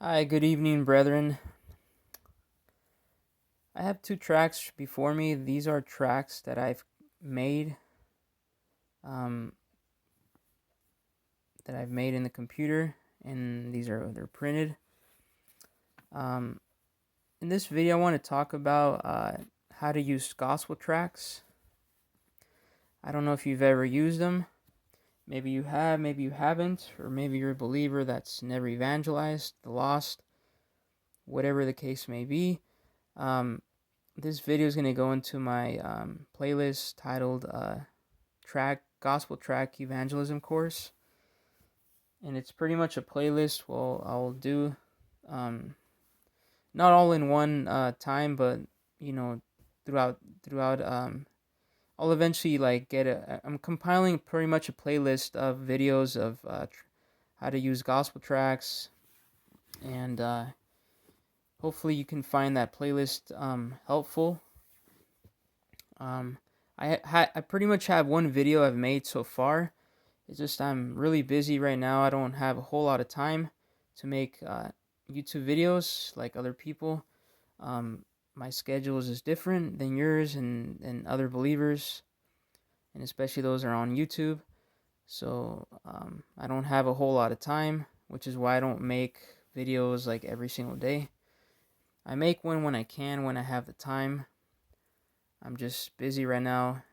Hi, good evening, brethren. I have two tracks before me. These are tracks that I've made, um, in the computer, and they're printed. Um, in this video, I want to talk about how to use gospel tracks. I don't know if you've ever used them. Maybe you have, maybe you haven't, or maybe you're a believer that's never evangelized the lost. Whatever the case may be. This video is going to go into my playlist titled Gospel Track Evangelism course, and it's pretty much a playlist. Well, I'll do um, not all in one time, but you know, throughout. I'll eventually get a. I'm compiling pretty much a playlist of videos of how to use gospel tracks, and hopefully you can find that playlist helpful. Um, I pretty much have one video I've made so far. It's just I'm really busy right now. I don't have a whole lot of time to make YouTube videos like other people. Um, my schedule is just different than yours and other believers, and especially those that are on YouTube. So I don't have a whole lot of time, which is why I don't make videos like every single day. I make one when I can, when I have the time. I'm just busy right now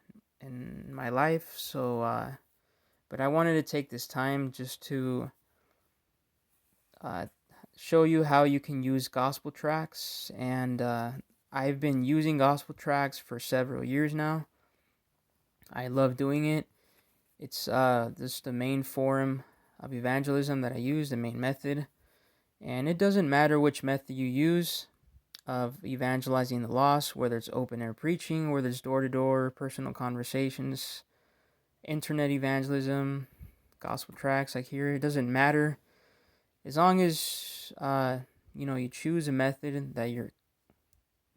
in my life, so but I wanted to take this time just to uh, show you how you can use gospel tracks, and I've been using gospel tracks for several years now. I love doing it. It's this the main form of evangelism that I use, the main method, and it doesn't matter which method you use of evangelizing the lost, whether it's open air preaching, whether it's door to door, personal conversations, internet evangelism, gospel tracks like here. It doesn't matter as long as you choose a method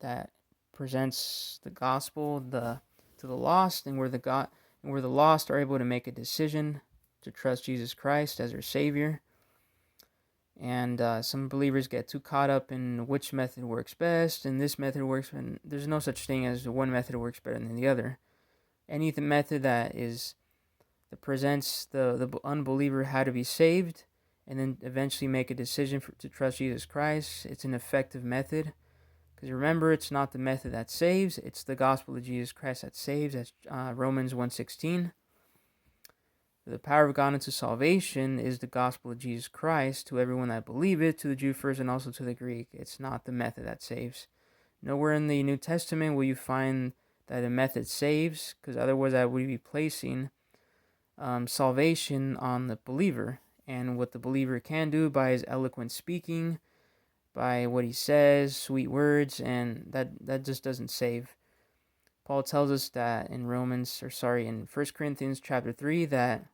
that presents the gospel to the lost, and where the lost are able to make a decision to trust Jesus Christ as their Savior. And some believers get too caught up in which method works best, and this method works, and there's no such thing as one method works better than the other. Any method that presents the unbeliever how to be saved and then eventually make a decision to trust Jesus Christ, it's an effective method. Because remember, it's not the method that saves, it's the gospel of Jesus Christ that saves. That's Romans 1:16. The power of God unto salvation is the gospel of Jesus Christ to everyone that believe it, to the Jew first and also to the Greek. It's not the method that saves. Nowhere in the New Testament will you find that a method saves, because otherwise I would be placing salvation on the believer and what the believer can do by his eloquent speaking, by what he says, sweet words, and that just doesn't save. Paul tells us that in in 1 Corinthians chapter 3 that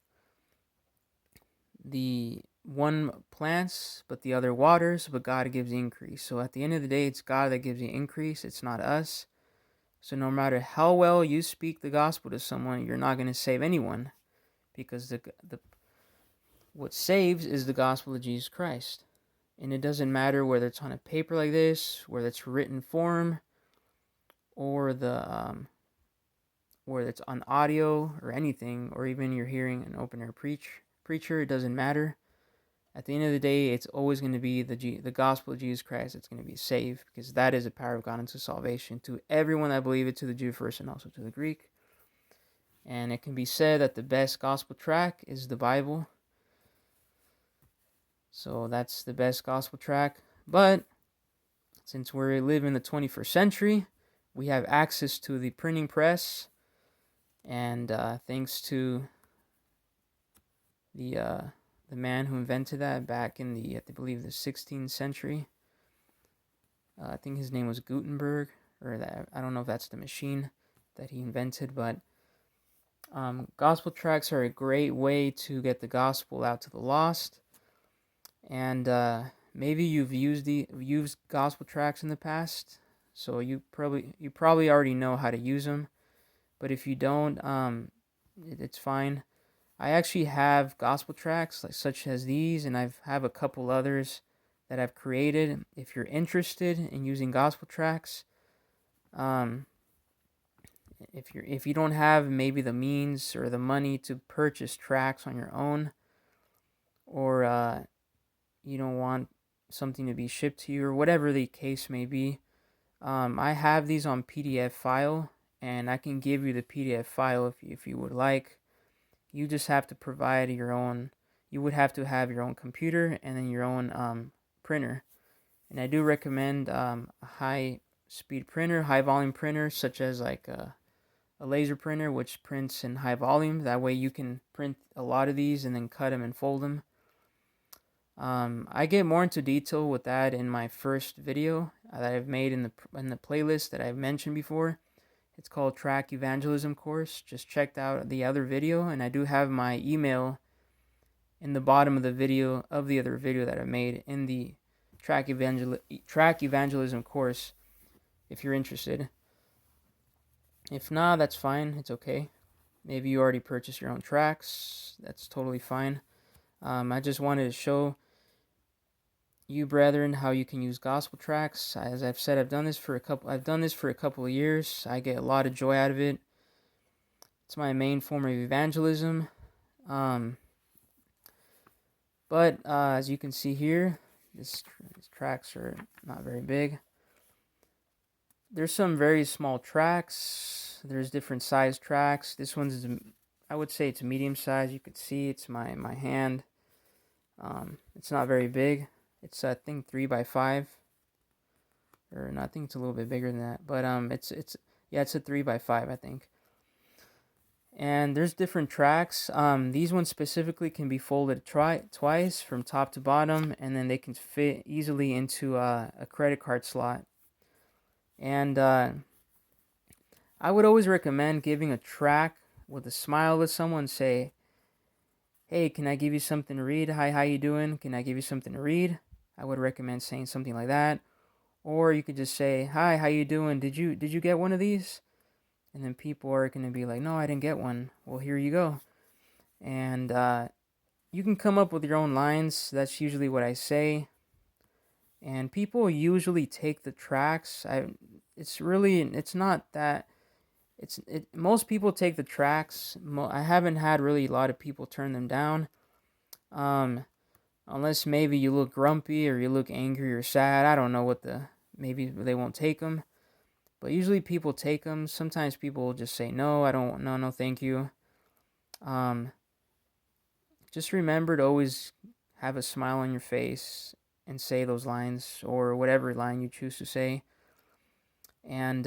the one plants, but the other waters, but God gives the increase. So at the end of the day, it's God that gives the increase. It's not us. So no matter how well you speak the gospel to someone, you're not going to save anyone, because the what saves is the gospel of Jesus Christ. And it doesn't matter whether it's on a paper like this, whether it's written form, or whether it's on audio or anything, or even you're hearing an open air preacher. It doesn't matter. At the end of the day, it's always going to be the gospel of Jesus Christ that's going to be saved, because that is the power of God unto salvation to everyone that believe it, to the Jew first and also to the Greek. And it can be said that the best gospel track is the Bible. So that's the best gospel track. But since we live in the 21st century, we have access to the printing press, and thanks to the man who invented that back in I believe the 16th century. I think his name was Gutenberg, or that I don't know if that's the machine that he invented, but gospel tracts are a great way to get the gospel out to the lost. And maybe you've used gospel tracts in the past, so you probably already know how to use them. But if you don't, it's fine. I actually have gospel tracts such as these, and I have a couple others that I've created. If you're interested in using gospel tracts, um, if you don't have maybe the means or the money to purchase tracts on your own, or you don't want something to be shipped to you, or whatever the case may be, I have these on PDF file, and I can give you the PDF file if you would like. You just have to provide your own. You would have to have your own computer and then your own printer. And I do recommend a high speed printer, high volume printer, such as like a laser printer, which prints in high volume. That way you can print a lot of these and then cut them and fold them. I get more into detail with that in my first video that I've made in the playlist that I've mentioned before. It's called Tract Evangelism course. Just checked out the other video, and I do have my email in the bottom of the video of the other video that I made in the Tract Evangelism course, if you're interested. If not, that's fine. It's okay. Maybe you already purchased your own tracts. That's totally fine. I just wanted to show you, brethren, how you can use gospel tracts. As I've said, I've done this for a couple of years. I get a lot of joy out of it. It's my main form of evangelism. But as you can see here, these tracts are not very big. There's some very small tracts. There's different size tracts. This one's, I would say it's medium size. You could see it's my hand. It's not very big. It's I think 3x5, or no, I think it's a little bit bigger than that. But it's a 3x5, I think. And there's different tracts. These ones specifically can be folded twice from top to bottom, and then they can fit easily into a credit card slot. And I would always recommend giving a tract with a smile to someone. Say, "Hey, can I give you something to read? Hi, how you doing? Can I give you something to read?" I would recommend saying something like that. Or you could just say, "Hi, how you doing? Did you get one of these?" And then people are going to be like, "No, I didn't get one." Well, here you go. And you can come up with your own lines. That's usually what I say. And people usually take the tracts. Most people take the tracts. I haven't had really a lot of people turn them down. Unless maybe you look grumpy or you look angry or sad. I don't know maybe they won't take them. But usually people take them. Sometimes people will just say, no, no, thank you. Just remember to always have a smile on your face and say those lines, or whatever line you choose to say. And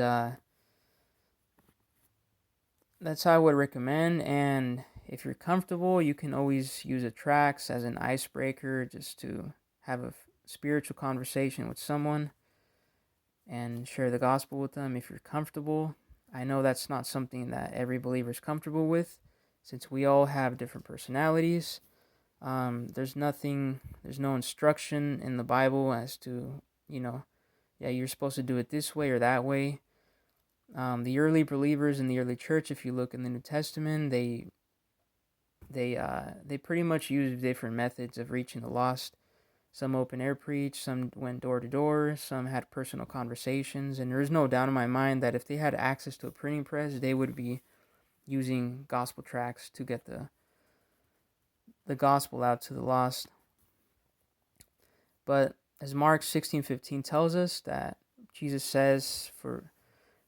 that's how I would recommend. And if you're comfortable, you can always use a tracts as an icebreaker, just to have a spiritual conversation with someone and share the gospel with them if you're comfortable. I know that's not something that every believer is comfortable with, since we all have different personalities. There's no instruction in the Bible as to, you're supposed to do it this way or that way. The early believers in the early church, if you look in the New Testament, they pretty much used different methods of reaching the lost. Some open air preached, some went door to door, some had personal conversations, and there's no doubt in my mind that if they had access to a printing press, they would be using gospel tracts to get the gospel out to the lost. But as Mark 16:15 tells us, that Jesus says, "For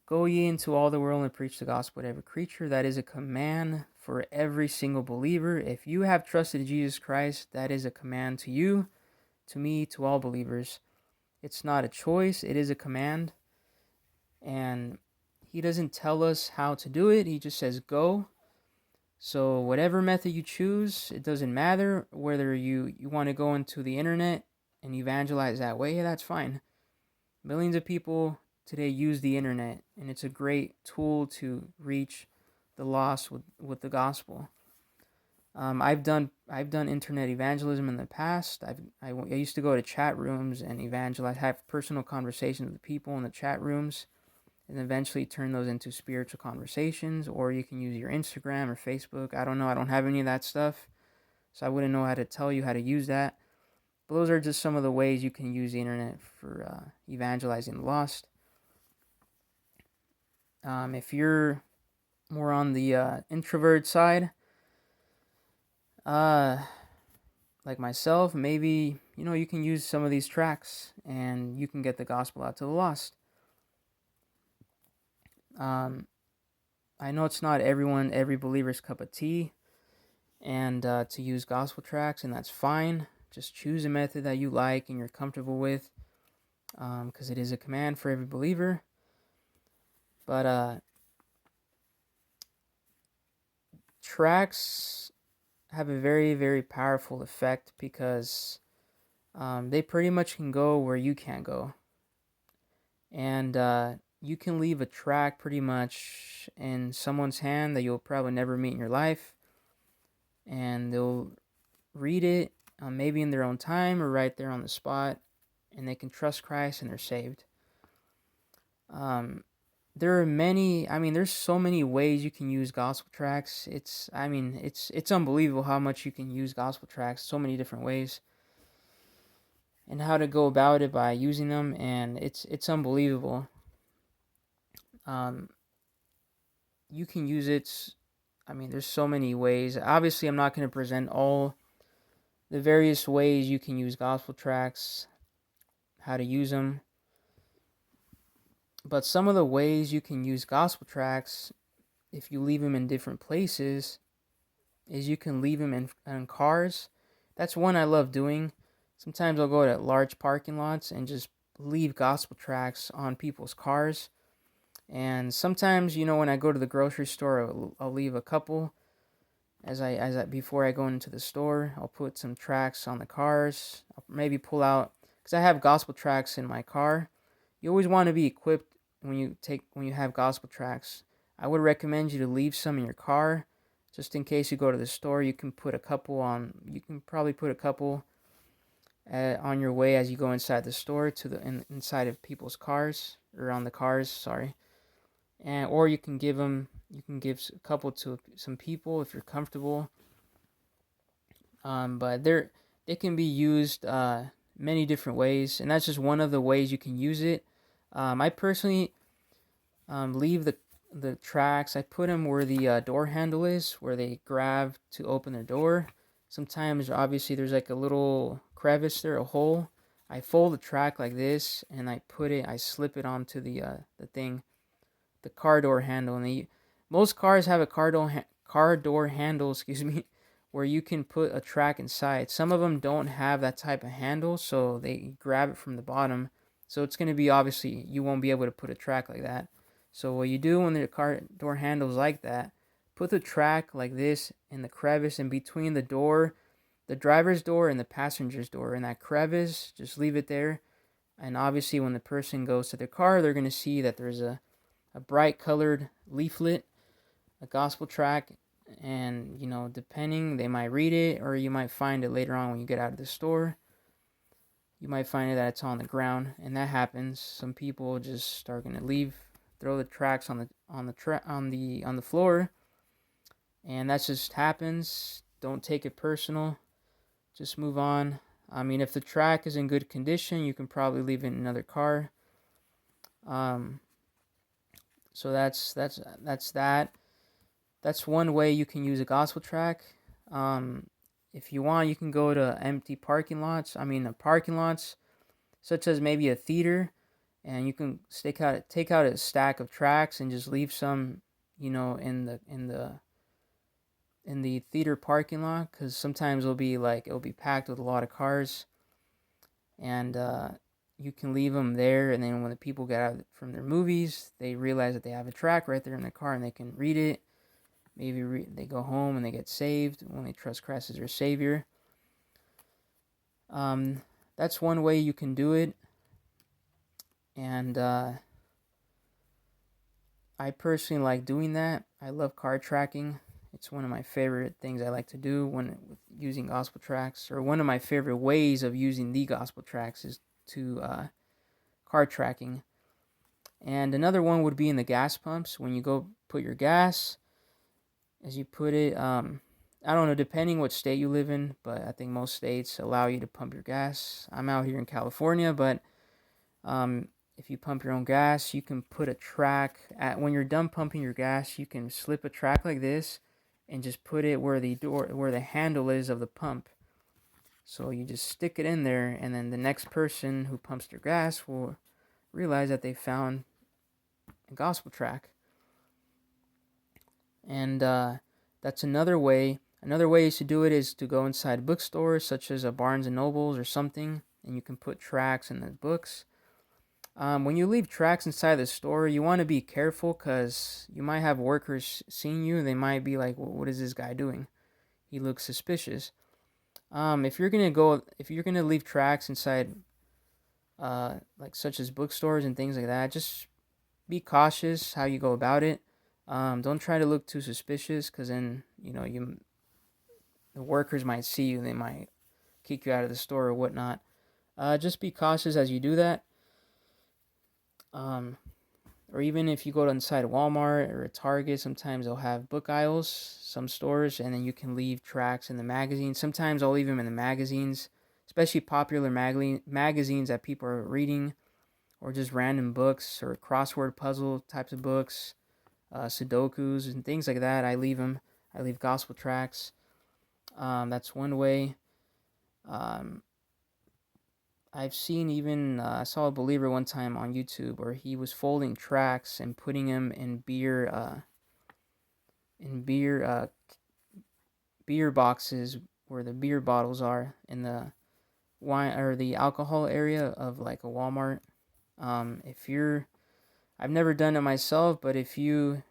go ye into all the world and preach the gospel to every creature." That is a command for every single believer. If you have trusted in Jesus Christ, that is a command to you, to me, to all believers. It's not a choice, it is a command. And he doesn't tell us how to do it, he just says go. So whatever method you choose, it doesn't matter. Whether you want to go into the internet and evangelize that way, that's fine. Millions of people today use the internet, and it's a great tool to reach the lost with the gospel. I've done internet evangelism in the past. I used to go to chat rooms and evangelize, have personal conversations with people in the chat rooms, and eventually turn those into spiritual conversations. Or you can use your Instagram or Facebook. I don't know. I don't have any of that stuff, so I wouldn't know how to tell you how to use that. But those are just some of the ways you can use the internet for evangelizing the lost. If you're more on the introvert side, like myself, maybe you can use some of these tracts and you can get the gospel out to the lost. I know it's not every believer's cup of tea, and to use gospel tracts, and that's fine. Just choose a method that you like and you're comfortable with, because it is a command for every believer. But tracts have a very, very powerful effect because they pretty much can go where you can't go. And you can leave a tract pretty much in someone's hand that you'll probably never meet in your life. And they'll read it maybe in their own time or right there on the spot. And they can trust Christ and they're saved. There are there's so many ways you can use gospel tracts. It's unbelievable how much you can use gospel tracts, so many different ways, and how to go about it by using them, and it's unbelievable. You can use it. There's so many ways. Obviously, I'm not going to present all the various ways you can use gospel tracts, how to use them. But some of the ways you can use gospel tracts, if you leave them in different places, is you can leave them in cars. That's one I love doing. Sometimes I'll go to large parking lots and just leave gospel tracts on people's cars. And sometimes, when I go to the grocery store, I'll leave a couple before I go into the store. I'll put some tracts on the cars. I'll maybe pull out, because I have gospel tracts in my car. You always want to be equipped when you have gospel tracts. I would recommend you to leave some in your car, just in case you go to the store. You can put a couple on. You can probably put a couple on your way as you go inside the store to the inside of people's cars, or on the cars. Sorry. Or you can give a couple to some people if you're comfortable. But they can be used many different ways, and that's just one of the ways you can use it. I personally leave the tracts. I put them where the door handle is, where they grab to open their door. Sometimes, obviously, there's like a little crevice there, a hole. I fold the tract like this, and I slip it onto the thing, the car door handle. And most cars have a car door handle, excuse me, where you can put a tract inside. Some of them don't have that type of handle, so they grab it from the bottom. So it's going to be, obviously, you won't be able to put a tract like that. So what you do when the car door handle is like that, put the tract like this in the crevice in between the driver's door and the passenger's door. In that crevice, just leave it there. And obviously when the person goes to their car, they're going to see that there's a bright colored leaflet, a gospel tract, and depending, they might read it, or you might find it later on when you get out of the store. You might find it that it's on the ground, and that happens. Some people just are gonna throw the tracts on the floor, and that just happens. Don't take it personal. Just move on. If the tract is in good condition, you can probably leave it in another car. So that's that. That's one way you can use a gospel tract. If you want, you can go to empty parking lots. Parking lots, such as maybe a theater, and you can take out a stack of tracts and just leave some, in the theater parking lot, because sometimes it'll be packed with a lot of cars, and you can leave them there, and then when the people get out from their movies, they realize that they have a tract right there in their car, and they can read it. Maybe they go home and they get saved when they trust Christ as their Savior. That's one way you can do it. And I personally like doing that. I love card tracking. It's one of my favorite things I like to do when using gospel tracts, or one of my favorite ways of using the gospel tracts is to card tracking. And another one would be in the gas pumps. When you go put your gas, as you put it, I don't know, depending what state you live in, but I think most states allow you to pump your gas. I'm out here in California, but um, if you pump your own gas, you can put a track at when you're done pumping your gas. You can slip a track like this, and just put it where the handle is of the pump. So you just stick it in there, and then the next person who pumps their gas will realize that they found a gospel tract. And that's another way. Another way to do it is to go inside bookstores such as a Barnes and Nobles or something, and you can put tracts in the books. When you leave tracts inside the store, you want to be careful because you might have workers seeing you. They might be like, well, "What is this guy doing? He looks suspicious." If you're gonna leave tracts inside, like such as bookstores and things like that, just be cautious how you go about it. Don't try to look too suspicious, because then the workers might see you. They might kick you out of the store or whatnot. Just be cautious as you do that. Or even if you go inside a Walmart or a Target, sometimes they'll have book aisles, some stores, and then you can leave tracts in the magazines. Sometimes I'll leave them in the magazines, especially popular magazines that people are reading, or just random books or crossword puzzle types of books, Sudokus and things like that. I leave them. I leave gospel tracts. That's one way. Um, I've seen even I saw a believer one time on YouTube where he was folding tracts and putting them in beer boxes where the beer bottles are in the wine or the alcohol area of like a Walmart. If you're I've never done it myself, but if you're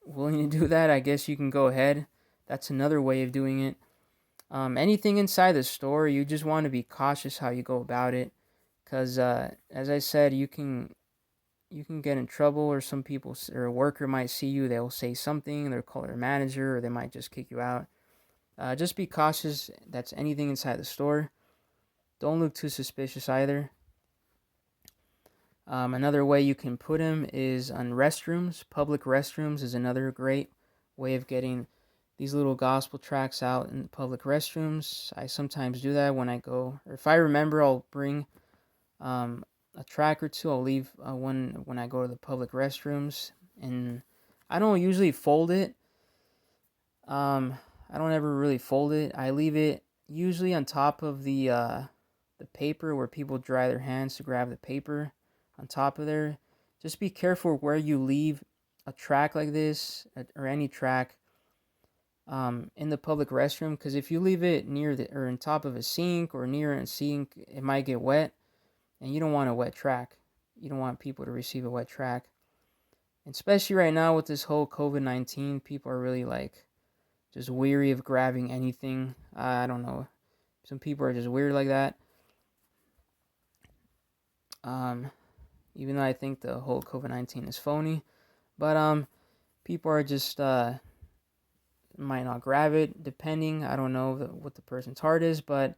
willing to do that, I guess you can go ahead. That's another way of doing it. Anything inside the store, you just want to be cautious how you go about it, because as I said, you can get in trouble, or some people or a worker might see you. They'll say something. They'll call their manager, or they might just kick you out. Just be cautious. That's anything inside the store. Don't look too suspicious either. Another way you can put them is on restrooms. Public restrooms is another great way of getting these little gospel tracts out in public restrooms. I sometimes do that when I go, or if I remember, I'll bring a tract or two. I'll leave one when I go to the public restrooms, and I don't usually fold it. I don't ever really fold it. I leave it usually on top of the paper where people dry their hands to grab the paper on top of there. Just be careful where you leave a tract like this, or any tract in the public restroom, because if you leave it near or on top of a sink or near a sink, it might get wet, and you don't want a wet tract. You don't want people to receive a wet tract. And especially right now with this whole COVID-19, people are really like just weary of grabbing anything. I don't know. Some people are just weird like that. Even though I think the whole COVID-19 is phony, but people are just might not grab it, depending. I don't know what the person's heart is, but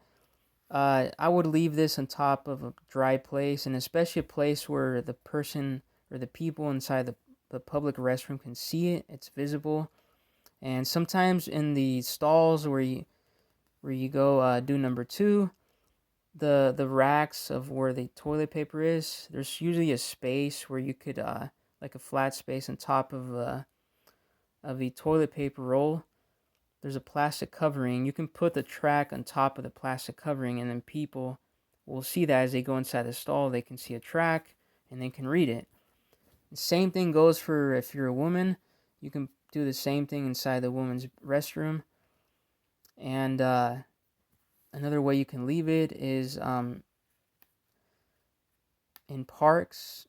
I would leave this on top of a dry place, and especially a place where the person or the people inside the public restroom can see it. It's visible. And sometimes in the stalls where you go do number two, the racks of where the toilet paper is, there's usually a space where you could like a flat space on top of the toilet paper roll. There's a plastic covering. You can put the track on top of the plastic covering, and then people will see that as they go inside the stall. They can see a track and they can read it. The same thing goes for if you're a woman. You can do the same thing inside the woman's restroom. And another way you can leave it is in parks,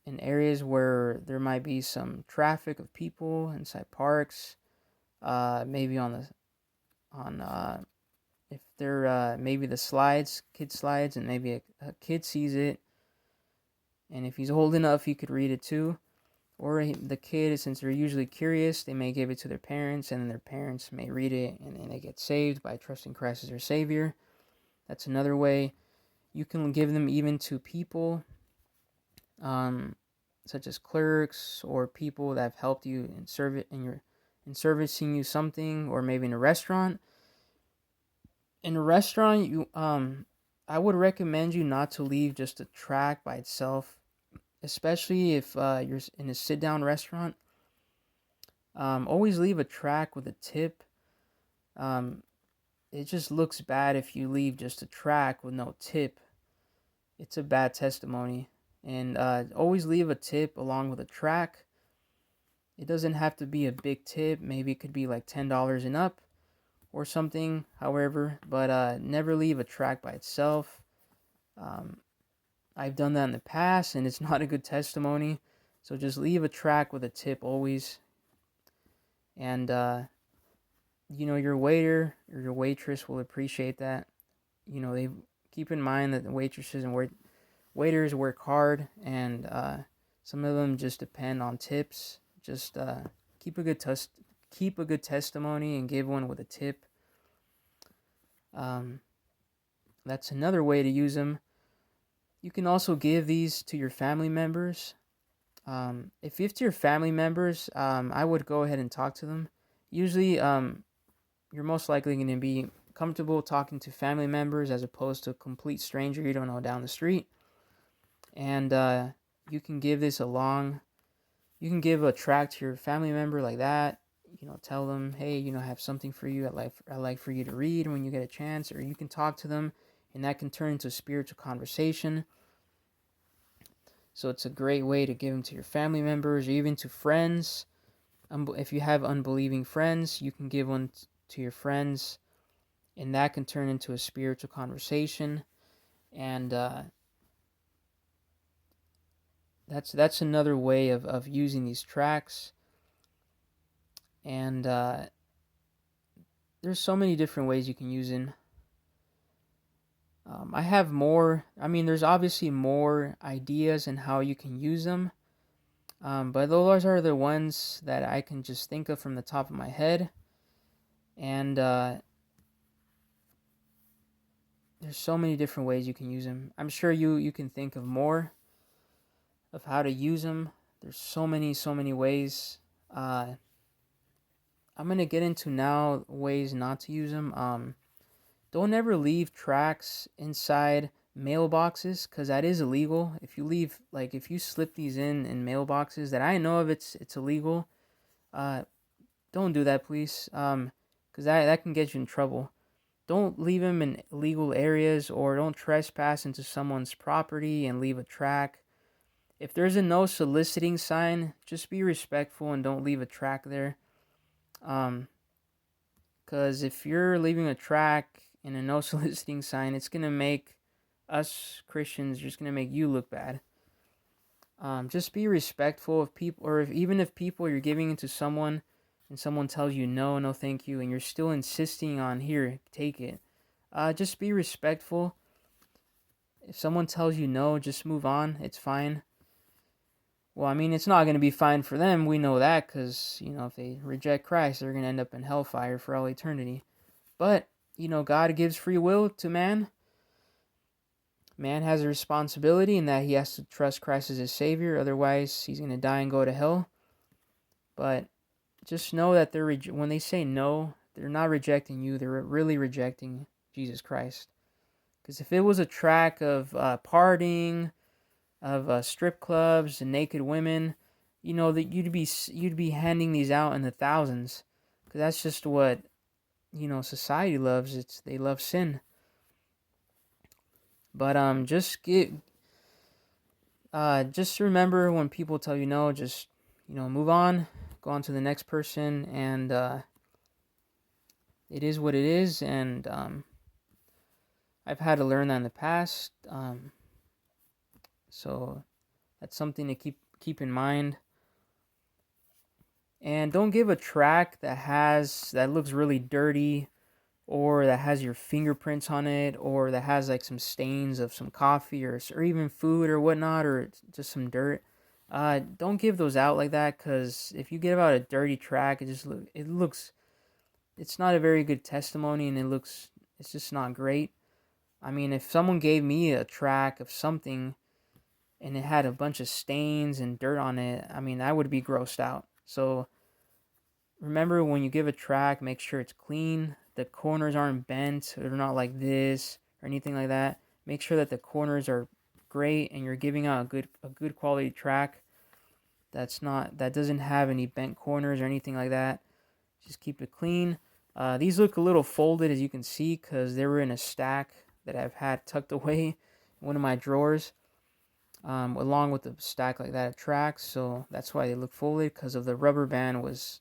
in areas where there might be some traffic of people inside parks. Maybe on if they're maybe the kid slides, and maybe a kid sees it, and if he's old enough, he could read it too. Or the kid, since they're usually curious, they may give it to their parents, and then their parents may read it, and then they get saved by trusting Christ as their Savior. That's another way. You can give them even to people, such as clerks or people that have helped you and serve it in and servicing you something, or maybe in a restaurant. In a restaurant, I would recommend you not to leave just a tract by itself, especially if you're in a sit-down restaurant. Always leave a tract with a tip. Um, it just looks bad if you leave just a tract with no tip. It's a bad testimony. And always leave a tip along with a tract. It doesn't have to be a big tip. Maybe it could be like $10 and up or something, however. But never leave a tract by itself. I've done that in the past, and it's not a good testimony. So just leave a tract with a tip always. And, your waiter or your waitress will appreciate that. They keep in mind that the waitresses and waiters work hard, and some of them just depend on tips. Just keep a good testimony and give one with a tip. That's another way to use them. You can also give these to your family members. If it's your family members, I would go ahead and talk to them. Usually, you're most likely going to be comfortable talking to family members as opposed to a complete stranger you don't know down the street. And you can give you can give a tract to your family member like that. Tell them, hey, I have something for you. I'd like for you to read when you get a chance. Or you can talk to them, and that can turn into a spiritual conversation. So it's a great way to give them to your family members or even to friends. If you have unbelieving friends, you can give one to your friends, and that can turn into a spiritual conversation. And that's another way of using these tracts. And there's so many different ways you can use them. I have more. There's obviously more ideas and how you can use them. But those are the ones that I can just think of from the top of my head. And there's so many different ways you can use them. I'm sure you can think of more of how to use them. There's so many ways. I'm going to get into now ways not to use them. Don't ever leave tracts inside mailboxes, because that is illegal. If you slip these in mailboxes that I know of, it's illegal. Don't do that, please. Because that can get you in trouble. Don't leave them in illegal areas, or don't trespass into someone's property and leave a tract. If there's a no soliciting sign, just be respectful and don't leave a tract there. Because if you're leaving a tract and a no soliciting sign, it's going to make us Christians, just going to make you look bad. Just be respectful of people, or even if people you're giving it to someone and someone tells you no thank you, and you're still insisting on, here, take it. Just be respectful. If someone tells you no, just move on. It's fine. Well, it's not going to be fine for them. We know that, because, if they reject Christ, they're going to end up in hellfire for all eternity. But, God gives free will to man. Man has a responsibility in that he has to trust Christ as his Savior. Otherwise, he's going to die and go to hell. But just know that when they say no, they're not rejecting you. They're really rejecting Jesus Christ. Because if it was a track of partying, of strip clubs and naked women, that you'd be handing these out in the thousands. Because that's just what society loves. They love sin. But just remember, when people tell you no, just move on, go on to the next person, and it is what it is. And I've had to learn that in the past. So that's something to keep in mind. And don't give a tract that looks really dirty, or that has your fingerprints on it, or that has like some stains of some coffee or even food or whatnot, or just some dirt. Don't give those out like that, because if you give out a dirty tract, it's not a very good testimony, and it's just not great. If someone gave me a tract of something and it had a bunch of stains and dirt on it, I would be grossed out. So remember when you give a tract, make sure it's clean. The corners aren't bent, or they're not like this or anything like that. Make sure that the corners are great and you're giving out a good quality tract that doesn't have any bent corners or anything like that. Just keep it clean. These look a little folded, as you can see, because they were in a stack that I've had tucked away in one of my drawers, along with a stack like that of tracts. So that's why they look folded, because of the rubber band was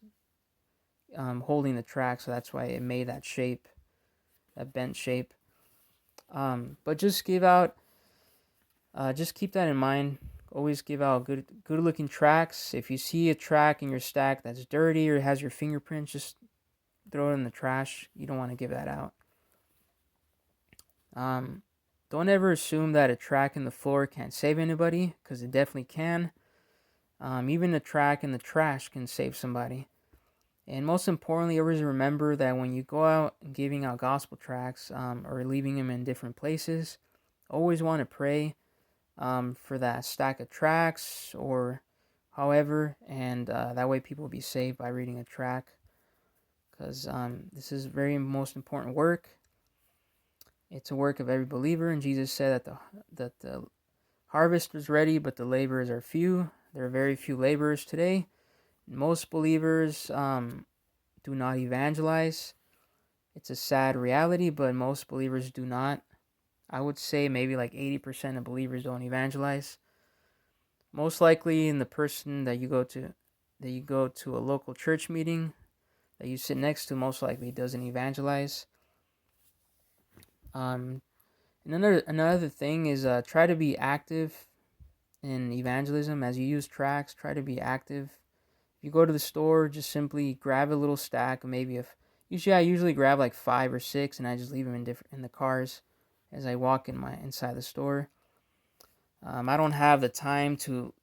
holding the track. So that's why it made that shape, that bent shape. But just keep that in mind. Always give out good looking tracts. If you see a tract in your stack that's dirty or has your fingerprints, just throw it in the trash. You don't want to give that out. Don't ever assume that a tract in the floor can't save anybody, because it definitely can. Even a tract in the trash can save somebody. And most importantly, always remember that when you go out and giving out gospel tracts, or leaving them in different places, always want to pray for that stack of tracts or however, and that way people will be saved by reading a tract, because this is very most important work. It's a work of every believer, and Jesus said that the harvest is ready, but the laborers are few. There are very few laborers today. Most believers do not evangelize. It's a sad reality, but most believers do not. I would say maybe like 80% of believers don't evangelize. Most likely, in the person that you go to a local church meeting that you sit next to, most likely doesn't evangelize. And another thing is try to be active in evangelism. As you use tracts, try to be active. If you go to the store, just simply grab a little stack, usually I usually grab like 5 or 6, and I just leave them in the cars as I walk inside the store. I don't have the time to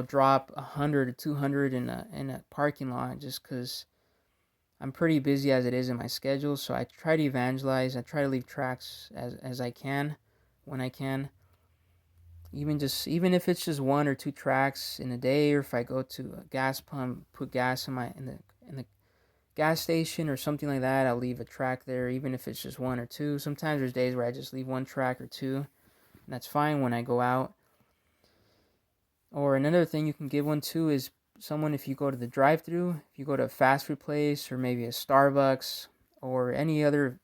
drop 100 or 200 in a parking lot, just because I'm pretty busy as it is in my schedule. So I try to evangelize. I try to leave tracts as I can, when I can. Even if it's just 1 or 2 tracts in a day, or if I go to a gas pump, put gas in the gas station or something like that, I'll leave a tract there, even if it's just 1 or 2. Sometimes there's days where I just leave 1 tract or 2, and that's fine when I go out. Or another thing you can give one to is someone, if you go to the drive-thru, if you go to a fast food place or maybe a Starbucks or any other